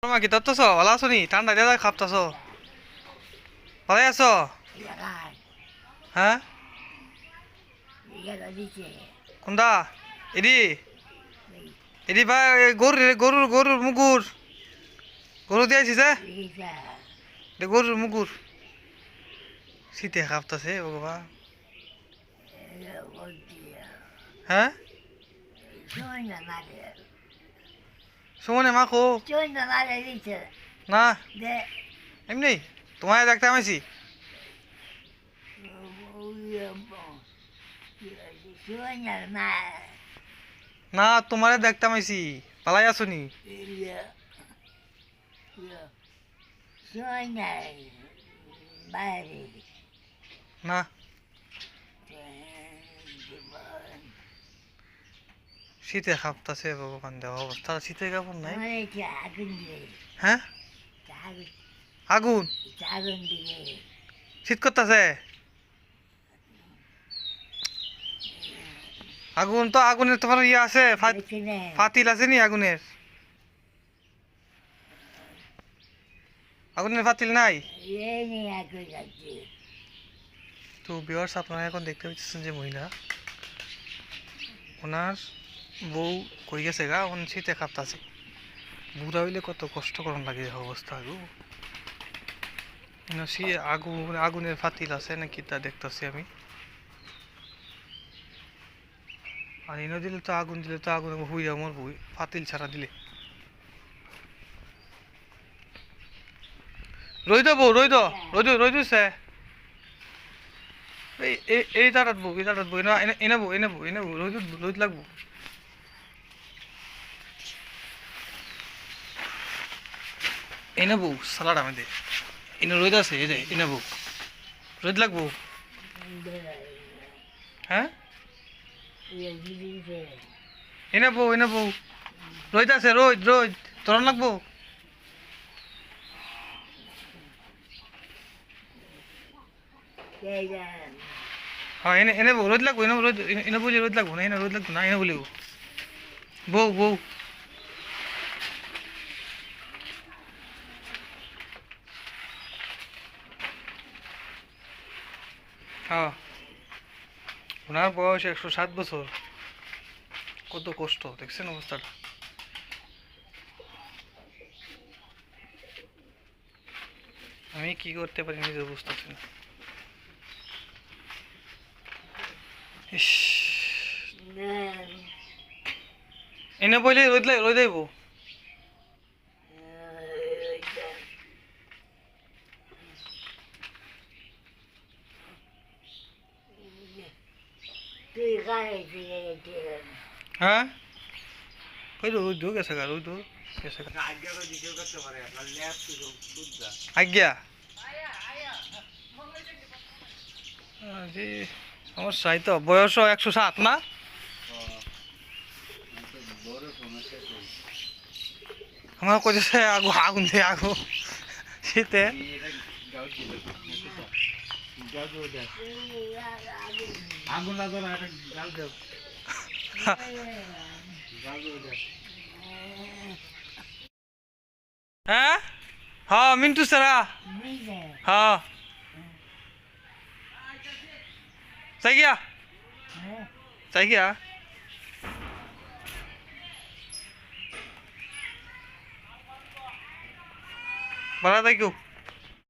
তোমার কি তত্ত্বছ ভালো আছো নি ঠান্ডা দিয়ে খাপতাছ ভালো আছো হ্যাঁ কোনটা এডি এডি ভাই গরুর গরুর গরুর মুগুর গরু দিয়েছি যে গরুর মুগুর শীতে খাপতাছে ভগবান হ্যাঁ সুমনে মাখো না এমনি তোমায় দেখতে আমেছি না তোমারে দেখতে আমেছি পালাই আছো নি না শীতে খাপতাছে ভগবান দেওয়া অবস্থা শীতে কাপড় নাই হ্যাঁ আগুন শীত করতেছে আগুন তো আগুনের তোমার ইয়ে আছে ফাতিল আছে নি আগুনের আগুনের ফাতিল নাই তো ভিউয়ার্স আপনারা এখন দেখতে পাচ্ছেন যে মহিলা ওনার বউ কই গেছে গা ওন শীতে কাঁপতাছে বুড়া হইলে কত কষ্ট করন লাগে অবস্থা আগু সে আগুনের ফাতিল আছে নাকি তা দেখতেছি আমি আর ইনো দিলে তো আগুন হুই আমার বই ফাতিল ছাড়া দিলে রই দো বউ রই দিছে এই দাঁড়াত বউ এনে বউ রই লাগবো এনে বউ সালাড আমি দে এনে রোদ আছে এই যে এনে বউ রোদ লাগবো হ্যাঁ এনে বউ রোদ আছে রোদ তরণ লাগবো হ্যাঁ এনে বউ রোদ লাগবো এনে বউ রোদ লাগবো না এনে রোদ লাগবো না এনে বলিব বউ হ্যাঁ ওনার বয়স 107 বছর কত কষ্ট দেখছেন অবস্থাটা আমি কি করতে পারি নিজে বুঝতেছি না এনে বলে রোদ দেব হ্যাঁ ওই রোদ গেছে গা রোদ গেছে আজ্ঞা জি সমস্যা তো বয়স 107 না আমার কইছে আগুন দিয়ে আগু শীতে আগুন লাগবে না জাল দেব হ্যাঁ হ্যাঁ মিন্টু সারা হ্যাঁ চাই গিয়া ভালো থাকো